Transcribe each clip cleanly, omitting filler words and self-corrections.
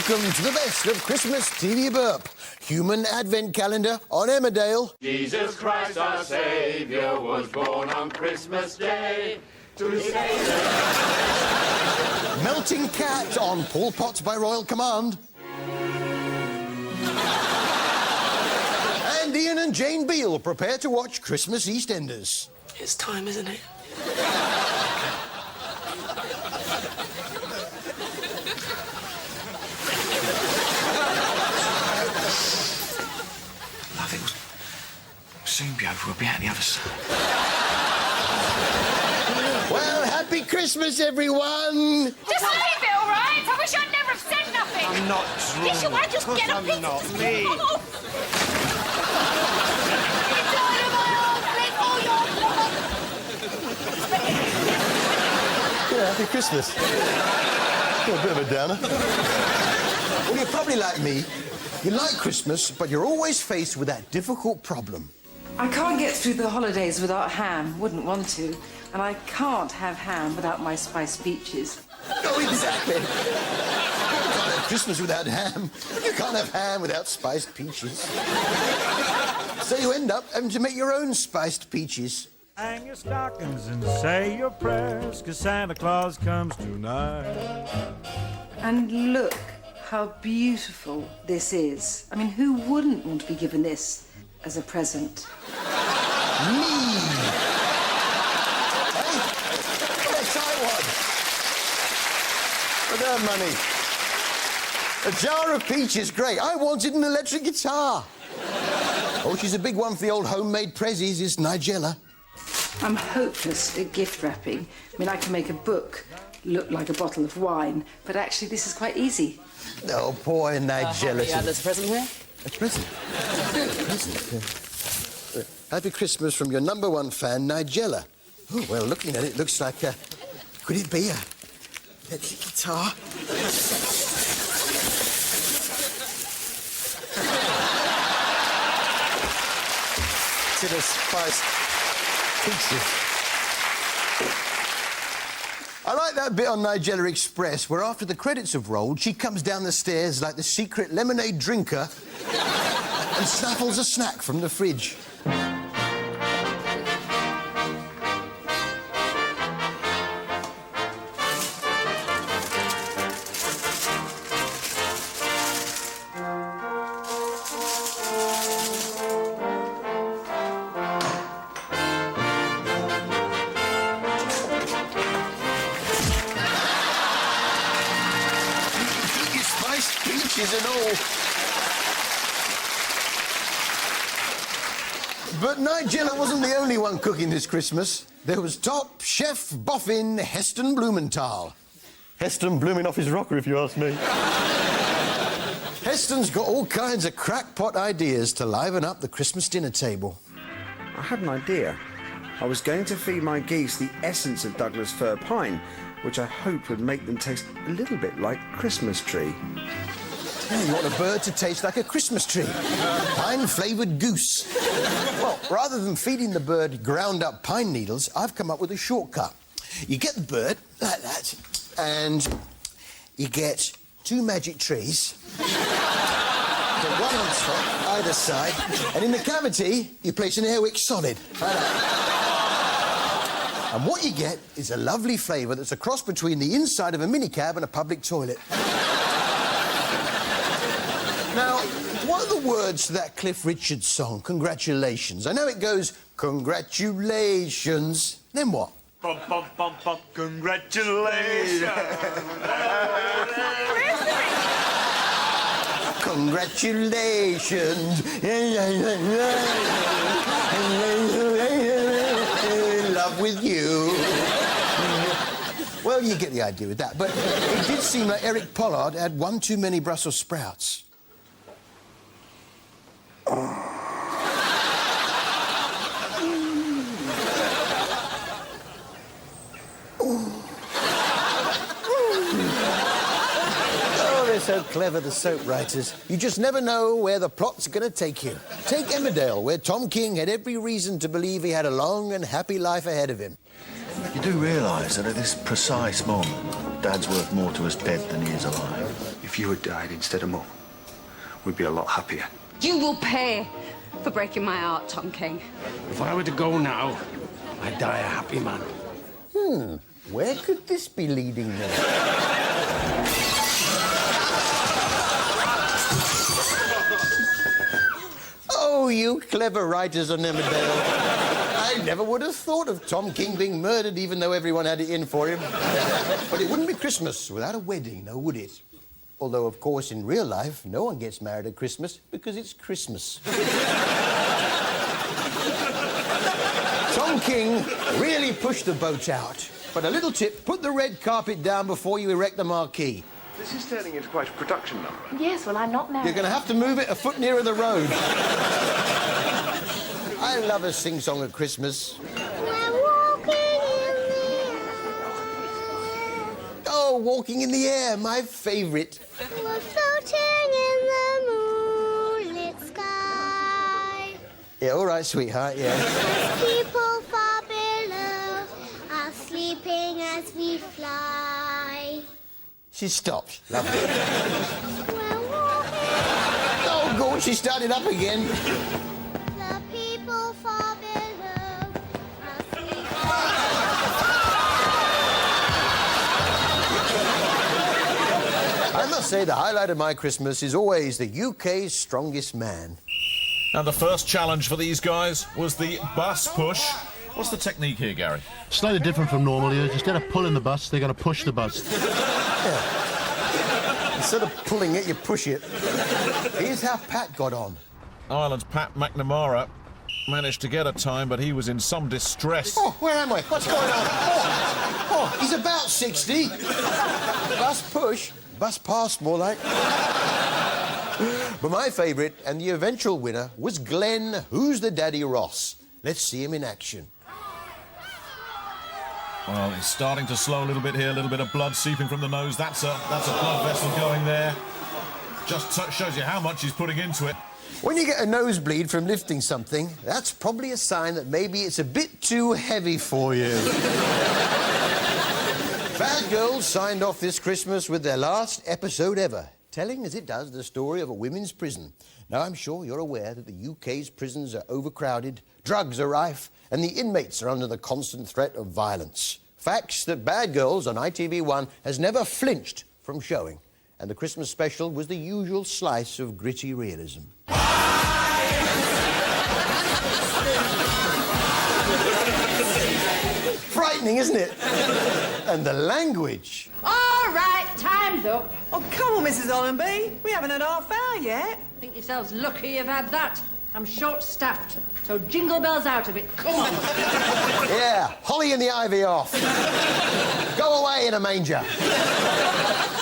Welcome to the best of Christmas TV Burp. Human Advent Calendar on Emmerdale. Jesus Christ our Saviour was born on Christmas Day to save us. Melting Cat on Paul Potts by Royal Command. And Ian and Jane Beale prepare to watch Christmas EastEnders. It's time, isn't it? Love, it will soon be over. We'll be out the other side. Well, happy Christmas, everyone! Just leave it, all right? I wish I'd never have said nothing. I'm not drunk. Yes, you are. Just get up, please. Not Just me. come on. It's all of my arms, it's all your fault. Yeah, happy Christmas. You're a bit of a downer. Well, you're probably like me. You like Christmas, but you're always faced with that difficult problem. I can't get through the holidays without ham, wouldn't want to. And I can't have ham without my spiced peaches. Oh, exactly. You can't have Christmas without ham. You can't have ham without spiced peaches. So you end up having to make your own spiced peaches. Hang your stockings and say your prayers, 'cause Santa Claus comes tonight. And look how beautiful this is. I mean, who wouldn't want to be given this as a present? Me! Hey, yes, I want. For their money. A jar of peaches, great. I wanted an electric guitar. Oh, she's a big one for the old homemade prezzies, is Nigella. I'm hopeless at gift wrapping. I mean, I can make a book look like a bottle of wine, but actually this is quite easy. Oh, poor Nigella. Yeah, there's a present here. A present? Happy Christmas from your #1 fan, Nigella. Oh, well, looking at it, looks like, could it be a electric guitar? To the spiced peaches. I like that bit on Nigella Express where after the credits have rolled, she comes down the stairs like the secret lemonade drinker and snaffles a snack from the fridge. Peaches and all. But Nigella wasn't the only one cooking this Christmas. There was top chef boffin Heston Blumenthal. Heston blooming off his rocker, if you ask me. Heston's got all kinds of crackpot ideas to liven up the Christmas dinner table. I had an idea. I was going to feed my geese the essence of Douglas fir pine, which I hoped would make them taste a little bit like Christmas tree. Yeah, you want a bird to taste like a Christmas tree. Pine-flavoured goose. Well, rather than feeding the bird ground-up pine needles, I've come up with a shortcut. You get the bird, like that, and you get 2 magic trees. Put one on top, either side, and in the cavity, you place an airwick solid. Like that. And what you get is a lovely flavour that's a cross between the inside of a minicab and a public toilet. Now, what are the words to that Cliff Richard song, Congratulations? I know it goes, congratulations. Then what? Bum, bum, bum, bum, congratulations. Congratulations. In love with you. Well, you get the idea with that. But it did seem like Eric Pollard had one too many Brussels sprouts. Oh, they're so clever, the soap writers. You just never know where the plot's going to take you. Take Emmerdale, where Tom King had every reason to believe he had a long and happy life ahead of him. You do realise that at this precise moment, Dad's worth more to us dead than he is alive. If If you had died instead of Mum, we'd be a lot happier. You will pay for breaking my heart, Tom King. If I were to go now, I'd die a happy man. Where could this be leading me? Oh, you clever writers on Emmerdale. I never would have thought of Tom King being murdered, even though everyone had it in for him. But it wouldn't be Christmas without a wedding, now would it? Although, of course, in real life, no one gets married at Christmas because it's Christmas. Tom King really pushed the boat out. But a little tip, put the red carpet down before you erect the marquee. This is turning into quite a production number. Yes, well, I'm not married. You're going to have to move it a foot nearer the road. I love a sing-song at Christmas. We're walking in the air. Oh, Walking in the Air, my favourite. We're floating in the moonlit sky. Yeah, all right, sweetheart, yeah. People far below are sleeping as we fly. She stopped. Lovely. We're walking. Oh, God, she started up again. The people far below are sleeping. I must say the highlight of my Christmas is always the UK's strongest man. And the first challenge for these guys was the bus push. What's the technique here, Gary? Slightly different from normal. Instead of pulling the bus, they're going to push the bus. Yeah. Instead of pulling it, you push it. Here's how Pat got on. Ireland's Pat McNamara managed to get a time, but he was in some distress. Oh, where am I? What's going on? Oh, he's about 60. Bus push. Bus pass, more like. But my favourite and the eventual winner was Glenn, Who's the Daddy Ross. Let's see him in action. Well, he's starting to slow a little bit here, a little bit of blood seeping from the nose. That's a blood vessel going there. Just shows you how much he's putting into it. When you get a nosebleed from lifting something, that's probably a sign that maybe it's a bit too heavy for you. Bad Girls signed off this Christmas with their last episode ever, telling as it does the story of a women's prison. Now, I'm sure you're aware that the UK's prisons are overcrowded, drugs are rife, and the inmates are under the constant threat of violence. Facts that Bad Girls on ITV1 has never flinched from showing. And the Christmas special was the usual slice of gritty realism. Frightening, isn't it? And the language. All right, time's up. Oh, come on, Mrs. Hollenby. We haven't had half hour yet. Think yourselves lucky you've had that. I'm short-staffed, so jingle bells out of it. Come on. Yeah, Holly and the Ivy off. Go away in a manger.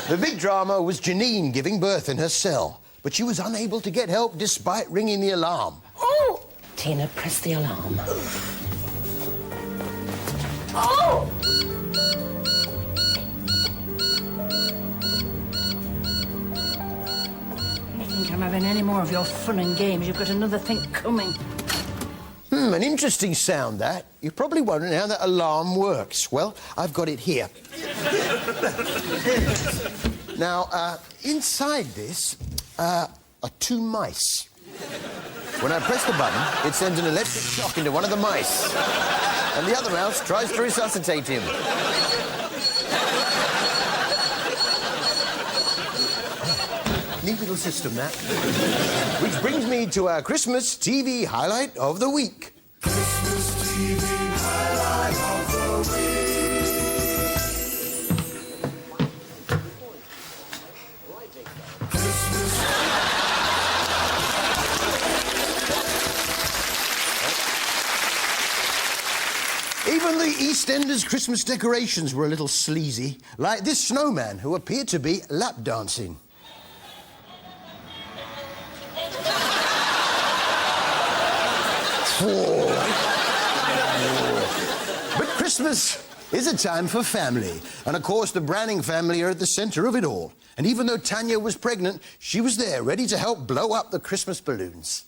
The big drama was Janine giving birth in her cell, but she was unable to get help despite ringing the alarm. Oh! Tina, press the alarm. Oh! You think I'm having any more of your fun and games? You've got another thing coming. An interesting sound, that. You're probably wondering how that alarm works. Well, I've got it here. Now, inside this are two mice. When I press the button, it sends an electric shock into one of the mice. And the other mouse tries to resuscitate him. Neat little system, that. Which brings me to our Christmas TV highlight of the week. Christmas TV highlight of the week. Even the EastEnders' Christmas decorations were a little sleazy, like this snowman who appeared to be lap dancing. But Christmas is a time for family. And of course, the Branning family are at the centre of it all. And even though Tanya was pregnant, she was there, ready to help blow up the Christmas balloons.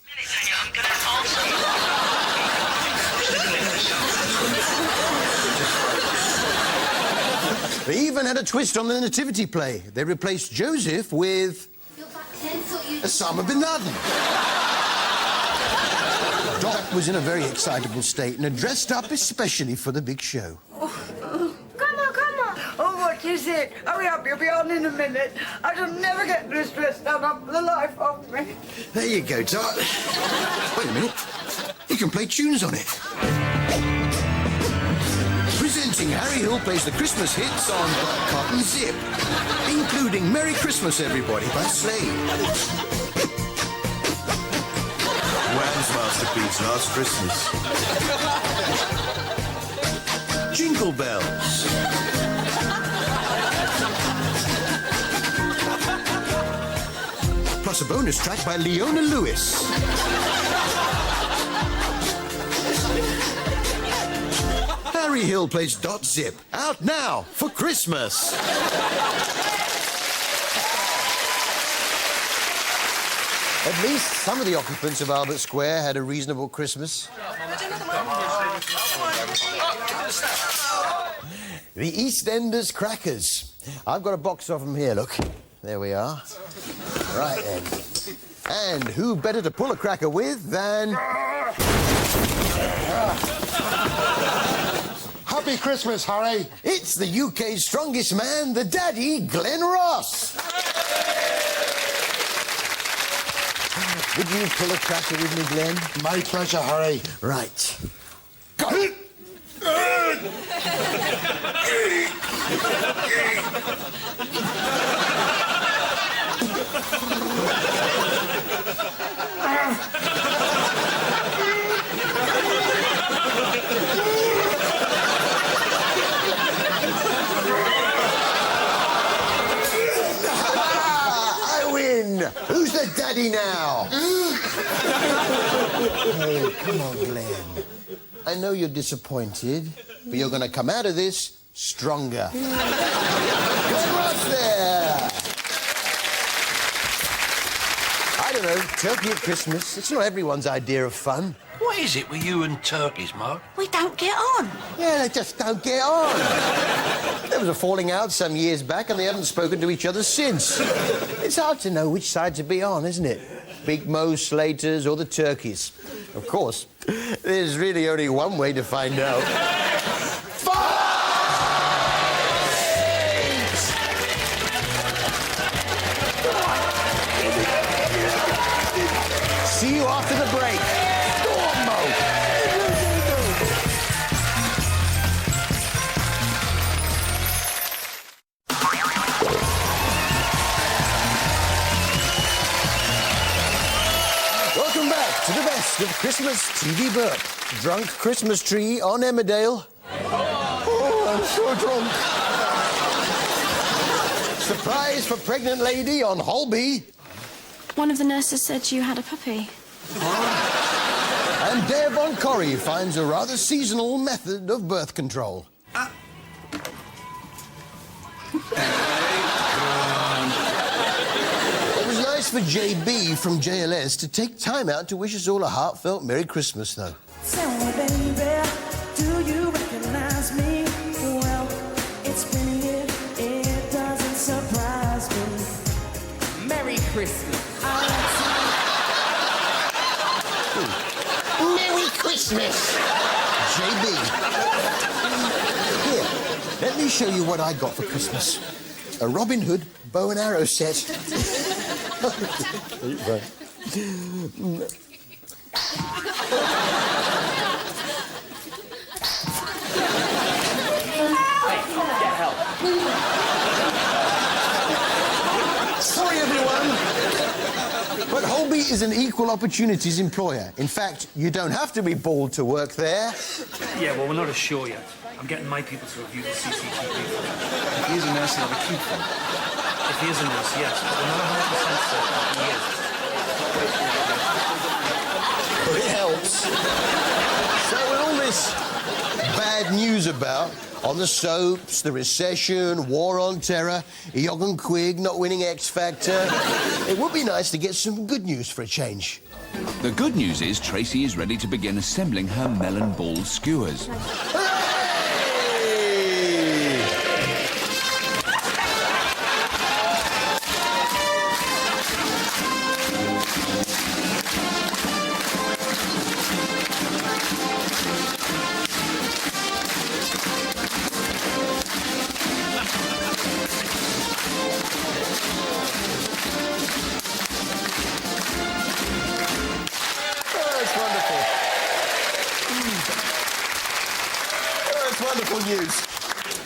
But even even had a twist on the nativity play. They replaced Joseph with Osama bin Laden. Dot was in a very excitable state and had dressed up especially for the big show. Oh, what is it? Hurry up, you'll be on in a minute. I shall never get this dress done up for the life of me. There you go, Dot. Wait a minute. You can play tunes on it. Presenting Harry Hill plays the Christmas hits on Cotton Zip, including Merry Christmas, Everybody by Slade. Wham's masterpiece, Last Christmas. Jingle Bells. Plus a bonus track by Leona Lewis. Harry Hill plays Dot Zip, out now for Christmas. At least some of the occupants of Albert Square had a reasonable Christmas. The EastEnders crackers. I've got a box of them here, look. There we are. Right then. And who better to pull a cracker with than... Happy Christmas, Harry. It's the UK's strongest man, the daddy, Glenn Ross. Would you pull a cracker with me, Glenn? My pleasure, Harry. Right. Go! I win! Who's the daddy now? Hey, come on, Glenn. I know you're disappointed, but you're going to come out of this stronger. Go Ross there! I don't know, turkey at Christmas. It's not everyone's idea of fun. What is it with you and turkeys, Mark? We don't get on. Yeah, they just don't get on. There was a falling out some years back and they haven't spoken to each other since. It's hard to know which side to be on, isn't it? Big Mo Slaters or the turkeys. Of course, there's really only one way to find out. See you after the break. Go on, Mo. Welcome back to the best of Christmas TV Burp. Drunk Christmas tree on Emmerdale. Oh, I'm so drunk. Surprise for pregnant lady on Holby. One of the nurses said you had a puppy. And Dare Von Corrie finds a rather seasonal method of birth control. It was nice for JB from JLS to take time out to wish us all a heartfelt Merry Christmas, though. Tell me, baby, do you recognize me? Well, it's been a year, it doesn't surprise me. Merry Christmas. Merry Christmas! JB. Here, let me show you what I got for Christmas. A Robin Hood bow and arrow set. Sorry, everyone. But Holby is an equal opportunities employer. In fact, you don't have to be bald to work there. Yeah, well, we're not as sure yet. I'm getting my people to review the CCTV. If he is a nurse, he'll have a keep for him. If he is a nurse, yes. But we're not 100% certain he is. But it helps. So with all this bad news about on the soaps, the recession, war on terror, Eoghan Quigg not winning X Factor, it would be nice to get some good news for a change. The good news is Tracy is ready to begin assembling her melon ball skewers.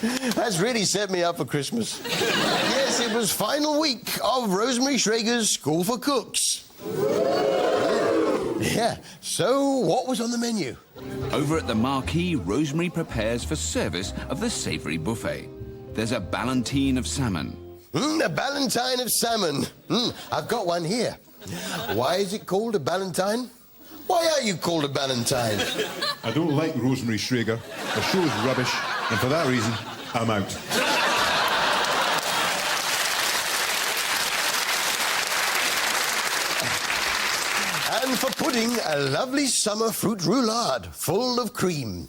That's really set me up for Christmas. Yes, it was final week of Rosemary Schrager's School for Cooks. Yeah, so what was on the menu? Over at the marquee, Rosemary prepares for service of the savoury buffet. There's a ballantine of salmon. A ballantine of salmon. I've got one here. Why is it called a ballantine? Why are you called a ballantine? I don't like Rosemary Schrager. The show's rubbish, and for that reason, I'm out. And for pudding, a lovely summer fruit roulade full of cream.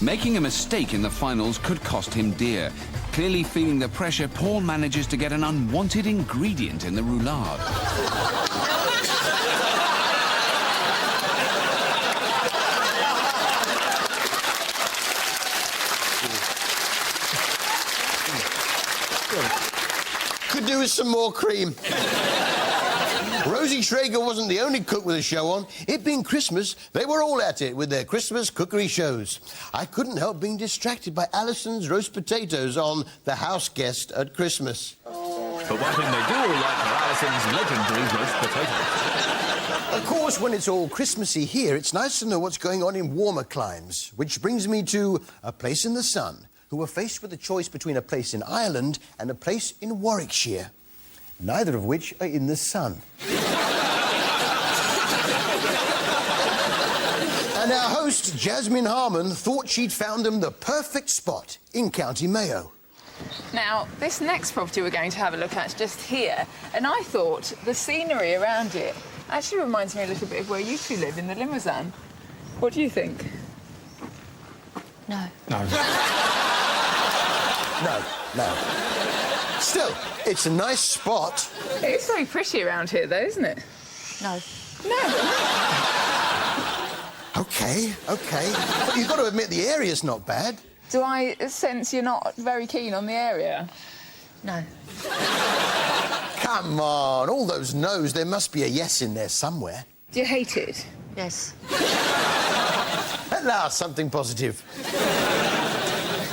Making a mistake in the finals could cost him dear. Clearly feeling the pressure, Paul manages to get an unwanted ingredient in the roulade. Could do with some more cream. Rosie Schrager wasn't the only cook with a show on. It being Christmas, they were all at it with their Christmas cookery shows. I couldn't help being distracted by Alison's roast potatoes on The House Guest at Christmas. But one thing they do all like are Alison's legendary roast potatoes. Of course, when it's all Christmassy here, it's nice to know what's going on in warmer climes, which brings me to A Place in the Sun, who were faced with a choice between a place in Ireland and a place in Warwickshire, neither of which are in the sun. And our host, Jasmine Harmon, thought she'd found them the perfect spot in County Mayo. Now, this next property we're going to have a look at is just here, and I thought the scenery around it actually reminds me a little bit of where you two live in the Limousin. What do you think? No. No. No. Still, it's a nice spot. It's very pretty around here, though, isn't it? No. No. OK. But you've got to admit the area's not bad. Do I sense you're not very keen on the area? No. Come on, all those no's, there must be a yes in there somewhere. Do you hate it? Yes. At last, something positive.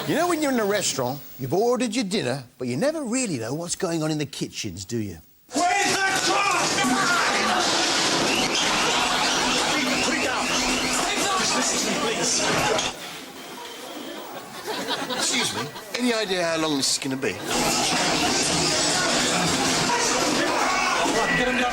You know when you're in a restaurant, you've ordered your dinner, but you never really know what's going on in the kitchens, do you? Where's that truck? Put it down. Just listen to me, please. Excuse me, any idea how long this is going to be? Get him down.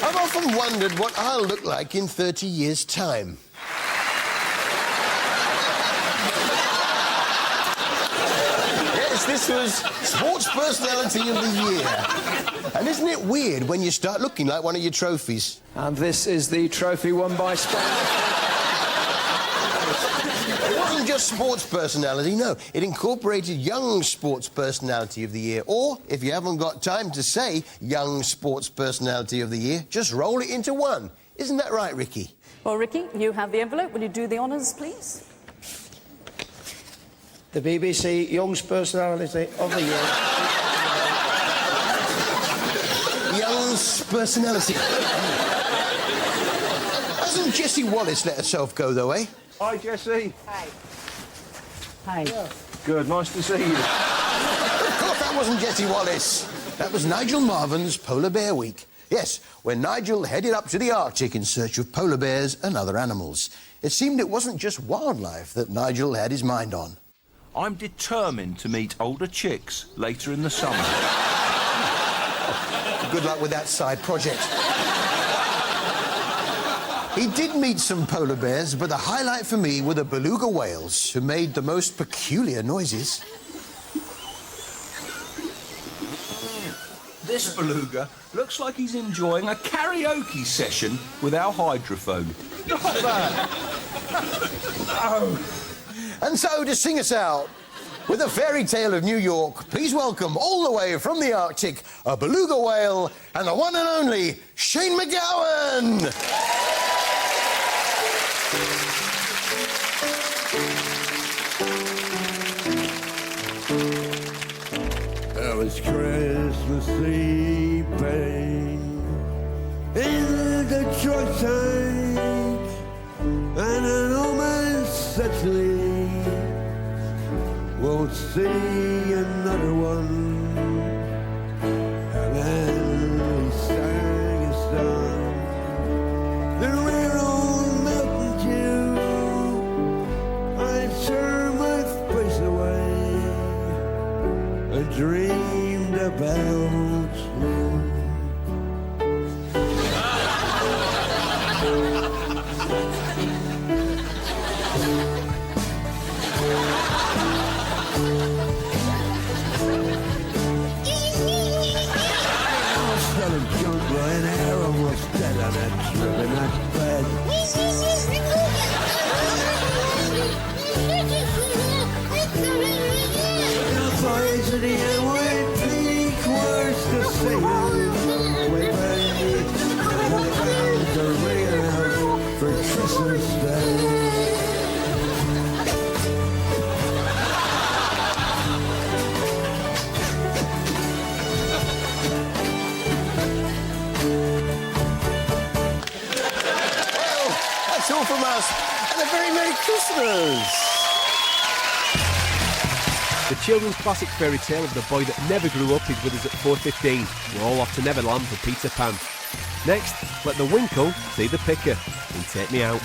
I've often wondered what I'll look like in 30 years' time. Yes, this was Sports Personality of the Year. And isn't it weird when you start looking like one of your trophies? And this is the trophy won by Spain. It wasn't just Sports Personality, no. It incorporated Young Sports Personality of the Year. Or, if you haven't got time to say Young Sports Personality of the Year, just roll it into one. Isn't that right, Ricky? Well, Ricky, you have the envelope. Will you do the honours, please? The BBC Young Personality of the Year. Young Personality. Hasn't Jessie Wallace let herself go, though, eh? Hi, Jessie. Hi. Hi. Good, nice to see you. Of course, that wasn't Jessie Wallace. That was Nigel Marven's Polar Bear Week. Yes, when Nigel headed up to the Arctic in search of polar bears and other animals. It seemed it wasn't just wildlife that Nigel had his mind on. I'm determined to meet older chicks later in the summer. Good luck with that side project. He did meet some polar bears, but the highlight for me were the beluga whales, who made the most peculiar noises. This beluga looks like he's enjoying a karaoke session with our hydrophone. Look at that. Oh. And so, to sing us out with a fairy tale of New York, please welcome all the way from the Arctic, a beluga whale and the one and only Shane McGowan! Oh, It's Christmas Eve, babe, in the truck tank, and an old man said to me, won't see another one. And then he sang a song, the rare old mountain dew. I turned my face away and dreamed about you. Selling junk lying there, almost dead on that trip in that bed. The boys of the NYPD chorus to sing way back, the bells are ringing out for Christmas Day. That's all from us, and a very Merry Christmas! The children's classic fairy tale of the boy that never grew up is with us at 4:15. We're all off to Neverland for Peter Pan. Next, let the Winkle see the picker and take me out.